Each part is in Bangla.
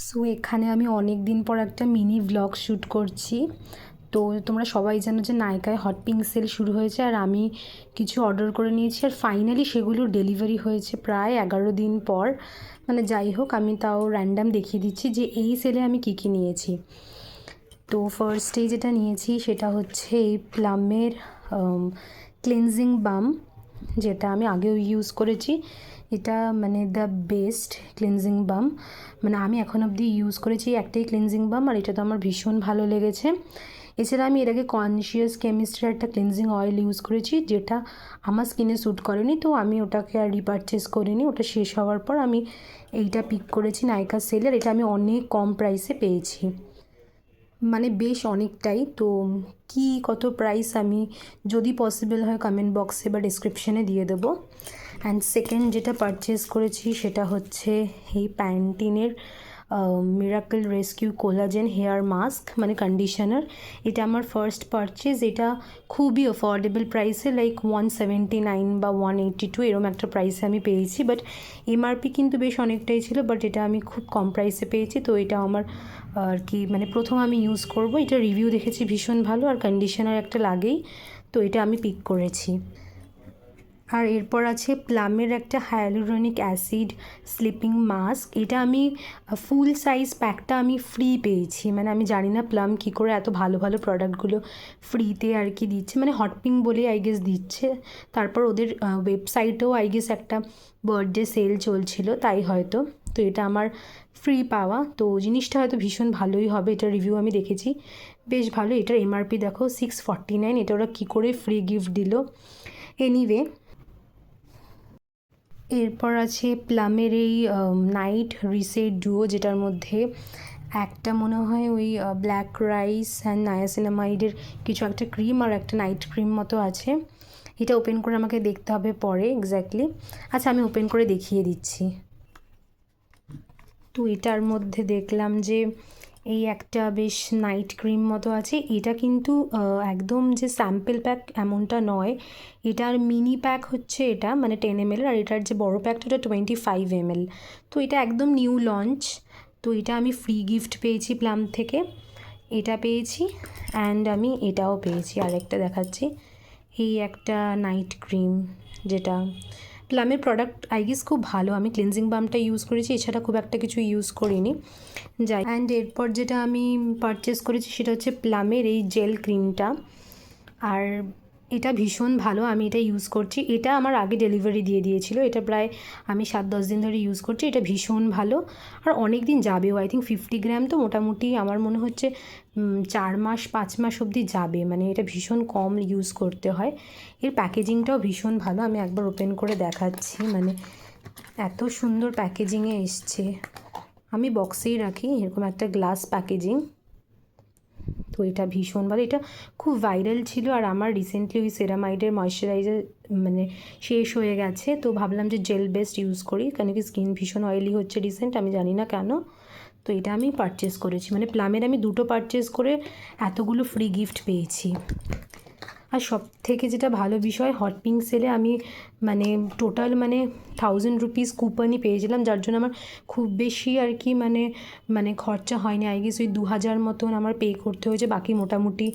সো এখানে আমি অনেক দিন পর একটা মিনি ব্লগ শ্যুট করছি। তো তোমরা সবাই জানো যে নাইকায় হট পিঙ্ক সেল শুরু হয়েছে, আর আমি কিছু অর্ডার করে নিয়েছি, আর ফাইনালি সেগুলো ডেলিভারি হয়েছে প্রায় 11 দিন পর। মানে যাই হোক, আমি তাও র্যান্ডাম দেখিয়ে দিচ্ছি যে এই সেলে আমি কী কী নিয়েছি। তো ফার্স্টেই যেটা নিয়েছি সেটা হচ্ছে এই প্লামের ক্লিনজিং বাম, যেটা আমি আগেও ইউজ করেছি। এটা মানে দ্য বেস্ট ক্লিনজিং বাম, মানে আমি এখন অবধি ইউজ করেছি একটাই ক্লিনজিং বাম, আর এটা তো আমার ভীষণ ভালো লেগেছে। এছাড়া আমি এর আগে কনসিয়াস কেমিস্ট্রির একটা ক্লিনজিং অয়েল ইউজ করেছি, যেটা আমার স্কিনে স্যুট করেনি, তো আমি ওটাকে আর রিপারচেস করিনি। ওটা শেষ হওয়ার পর আমি এইটা পিক করেছি নাইকা সেলের। এটা আমি অনেক কম প্রাইসে পেয়েছি, মানে বেশ অনেকটাই। তো কি কত প্রাইস আমি যদি পসিবল হয় কমেন্ট বক্সে বা ডিসক্রিপশানে দিয়ে দেবো। অ্যান্ড সেকেন্ড যেটা পারচেস করেছি সেটা হচ্ছে এই প্যান্টিনের miracle rescue collagen hair mask, মানে কন্ডিশনার। এটা আমার ফার্স্ট পারচেজ। এটা খুবই অ্যাফোর্ডেবল প্রাইসে, লাইক 179 বা 182 এরকম একটা প্রাইসে আমি পেয়েছি। বাট এমআরপি কিন্তু বেশ অনেকটাই ছিল, বাট এটা আমি খুব কম প্রাইসে পেয়েছি। তো এটা আমার আর কি মানে প্রথম আমি ইউজ করব। এটা রিভিউ দেখেছি ভীষণ ভালো, আর কন্ডিশনার একটা লাগেই, তো এটা আমি পিক করেছি। আর এরপর আছে প্লামের একটা হায়ালুরনিক অ্যাসিড স্লিপিং মাস্ক। এটা আমি ফুল সাইজ প্যাকটা আমি ফ্রি পেয়েছি। মানে আমি জানি না প্লাম কী করে এত ভালো ভালো প্রোডাক্টগুলো ফ্রিতে আর কি দিচ্ছে, মানে হট পিঙ্ক বলেই আই গেস দিচ্ছে। তারপর ওদের ওয়েবসাইটেও আই গেস একটা বার্থডে সেল চলছিল, তাই হয়তো। তো এটা আমার ফ্রি পাওয়া, তো জিনিসটা হয়তো ভীষণ ভালোই হবে। এটার রিভিউ আমি দেখেছি, বেশ ভালো। এটার এমআরপি দেখো 649। এটা ওরা কী করে ফ্রি গিফট দিল। এনিওয়ে, এরপর আছে প্লামের এই নাইট রিসেট ডুও, যেটার মধ্যে একটা মনে হয় ওই ব্ল্যাক রাইস অ্যান্ড নায়াসিনামাইডের কিছু একটা ক্রিম আর একটা নাইট ক্রিম মতো আছে। এটা ওপেন করে আমাকে দেখতে হবে পরে এক্স্যাক্টলি। আচ্ছা, আমি ওপেন করে দেখিয়ে দিচ্ছি। তো এটার মধ্যে দেখলাম যে এই একটা বেশ নাইট ক্রিম মতো আছে। এটা কিন্তু একদম যে স্যাম্পল প্যাক এমনটা নয়, এটার মিনি প্যাক হচ্ছে এটা, মানে 10 ml, আর এটার যে বড় প্যাকটা ওটা 25 ml। তো এটা একদম নিউ লঞ্চ। তো এটা আমি ফ্রি গিফট পেয়েছি প্লাম থেকে, এটা পেয়েছি। অ্যান্ড আমি এটাও পেয়েছি, আরেকটা দেখাচ্ছি। এই একটা নাইট ক্রিম, যেটা প্লামের প্রোডাক্ট আই গেস খুব ভালো। আমি ক্লিনজিং বামটা ইউজ করেছি, এছাড়া খুব একটা কিছু ইউজ করিনি। যাই, অ্যান্ড এরপর যেটা আমি পারচেস করেছি সেটা হচ্ছে প্লামের এই জেল ক্রিমটা, আর এটা ভীষণ ভালো। আমি এটা ইউজ করছি, এটা আমার আগে ডেলিভারি দিয়ে দিয়েছিল। এটা প্রায় আমি 7-10 দিন ধরে ইউজ করছি। এটা ভীষণ ভালো, আর অনেক দিন যাবেও। আই থিঙ্ক 50 গ্রাম, তো মোটামুটি আমার মনে হচ্ছে 4 মাস 5 মাস অবধি যাবে। মানে এটা ভীষণ কম ইউজ করতে হয়। এর প্যাকেজিংটাও ভীষণ ভালো, আমি একবার ওপেন করে দেখাচ্ছি। মানে এত সুন্দর প্যাকেজিংয়ে এসছে। আমি বক্সেই রাখি, এরকম একটা গ্লাস প্যাকেজিং। তো এটা ভীষণ ভালো, এটা খুব ভাইরাল ছিল। আর আমার রিসেন্টলি ওই সেরামাইডের ময়শ্চারাইজার মানে শেষ হয়ে গেছে, তো ভাবলাম যে জেল বেস্ট ইউজ করি, কারণ কি স্কিন ভীষণ অয়েলি হচ্ছে রিসেন্ট, আমি জানি না কেন। তো এটা আমি পারচেস করেছি, মানে প্লামের আমি 2টো পারচেস করে এতগুলো ফ্রি গিফট পেয়েছি। আর সব থেকে যেটা ভালো বিষয়, হট পিঙ্ক সেলে আমি মানে টোটাল মানে 1000 রুপিস কুপনই পেয়েছিলাম, যার জন্য আমার খুব বেশি আর কি মানে খরচা হয়নি। আই গেস ওই 2000 মতন আমার পে করতে হয়েছে, বাকি মোটামুটি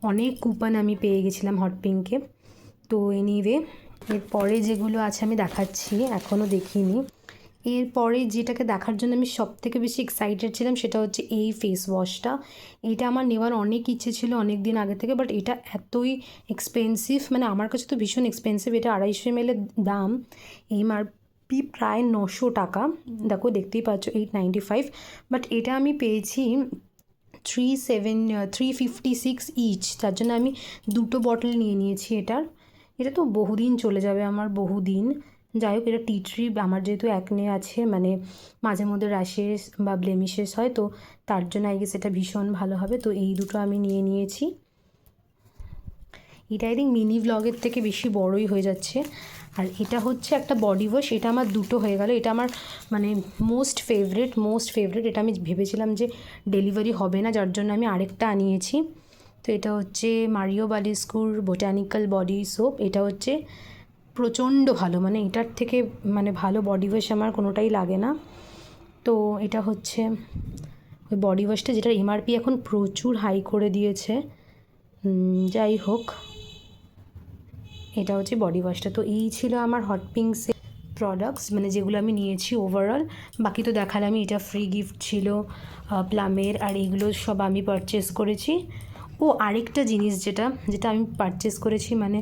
অনেক কুপন আমি পেয়ে গেছিলাম হট পিঙ্কে। তো এনিওয়ে, এরপরে যেগুলো আছে আমি দেখাচ্ছি, এখনও দেখিনি। এরপরে যেটাকে দেখার জন্য আমি সবথেকে বেশি এক্সাইটেড ছিলাম সেটা হচ্ছে এই ফেস ওয়াশটা। এটা আমার নেওয়ার অনেক ইচ্ছে ছিল অনেক দিন আগে থেকে, বাট এটা এতই এক্সপেন্সিভ, মানে আমার কাছে তো ভীষণ এক্সপেন্সিভ। এটা 250 ml এর দাম এমআরপি প্রায় 900 টাকা। দেখো দেখতেই পাচ্ছ 895, বাট এটা আমি পেয়েছি 356 ইচ, তার জন্য আমি 2টো বটল নিয়ে নিয়েছি এটার। এটা তো বহুদিন চলে যাবে আমার, বহুদিন। যাই হোক, এটা টি ট্রি, আমার যেহেতু অ্যাকনে আছে, মানে মাঝে মধ্যে র্যাশেস বা ব্লেমিশেস হয়, তো তার জন্য আই গেস এটা ভীষণ ভালো হবে। তো এই দুটো আমি নিয়ে নিয়েছি। এটা আই থিঙ্ক মিনি ভ্লগের থেকে বেশি বড়ই হয়ে যাচ্ছে। আর এটা হচ্ছে একটা বডি ওয়াশ, এটা আমার 2টো হয়ে গেল। এটা আমার মানে মোস্ট ফেভারিট। এটা আমি ভেবেছিলাম যে ডেলিভারি হবে না, যার জন্য আমি আরেকটা আনিয়েছি। তো এটা হচ্ছে মারিও বালিস্কুর বোটানিক্যাল বডি সোপ। এটা হচ্ছে প্রচণ্ড ভালো, মানে এটার থেকে মানে ভালো বডি ওয়াশ আমার কোনোটাই লাগে না। তো এটা হচ্ছে ওই বডি ওয়াশটা, যেটার এমআরপি এখন প্রচুর হাই করে দিয়েছে। যাই হোক, এটা হচ্ছে বডি ওয়াশটা। তো এই ছিল আমার হট পিঙ্কসের প্রোডাক্টস, মানে যেগুলো আমি নিয়েছি ওভারঅল। বাকি তো দেখালামই, এটা ফ্রি গিফট ছিল প্লামের, আর এইগুলো সব আমি পারচেস করেছি। ও আরেকটা জিনিস যেটা আমি পারচেস করেছি, মানে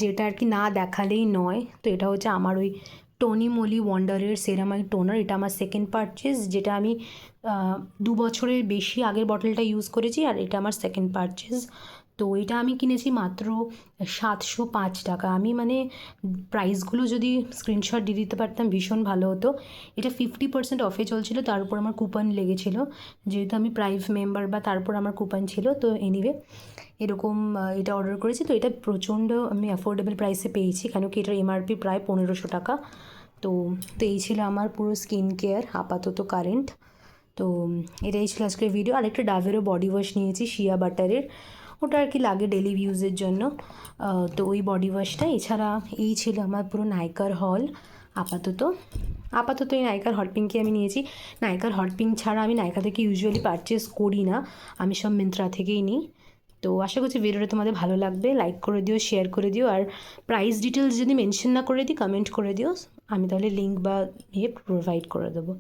যেটা আর কি না দেখালেই নয়, তো এটা হচ্ছে আমার ওই টনি মোলি ওয়ান্ডারের সেরামাইড টোনার। এটা আমার সেকেন্ড পারচেস, যেটা আমি 2 বছরের বেশি আগের বটলটা ইউজ করেছি, আর এটা আমার সেকেন্ড পারচেস। তো এটা আমি কিনেছি মাত্র 705 টাকা। আমি মানে প্রাইসগুলো যদি স্ক্রিনশট দিয়ে দিতে পারতাম ভীষণ ভালো হতো। এটা 50% অফে চলছিল, তার উপর আমার কুপন লেগেছিলো, যেহেতু আমি প্রাইভ মেম্বার, বা তারপর আমার কুপন ছিল। তো এনিওয়ে এরকম এটা অর্ডার করেছি। তো এটা প্রচণ্ড আমি অ্যাফোর্ডেবল প্রাইসে পেয়েছি, কেন কি এটার এমআরপি প্রায় 1500 টাকা। তো এই ছিল আমার পুরো স্কিন কেয়ার আপাতত কারেন্ট। তো এটাই ছিল আজকের ভিডিও। আরেকটা ডাভেরও বডি ওয়াশ নিয়েছি, শিয়া বাটারের, ওটা আর কি লাগে ডেলি ইউজের জন্য। তো ওই বডি ওয়াশটা। এছাড়া এই ছিল আমার পুরো নাইকার হল আপাতত এই নাইকার হট পিঙ্কই আমি নিয়েছি। নাইকার হট পিঙ্ক ছাড়া আমি নাইকা থেকে ইউজুয়ালি পারচেস করি না, আমি সব মিন্ত্রা থেকেই নিই। তো আশা করছি ভিডিওটা তোমাদের ভালো লাগবে। লাইক করে দিও, শেয়ার করে দিও, আর প্রাইস ডিটেলস যদি মেনশন না করে দিই কমেন্ট করে দিও, আমি তাহলে লিঙ্ক বা ইয়ে প্রোভাইড করে দেবো।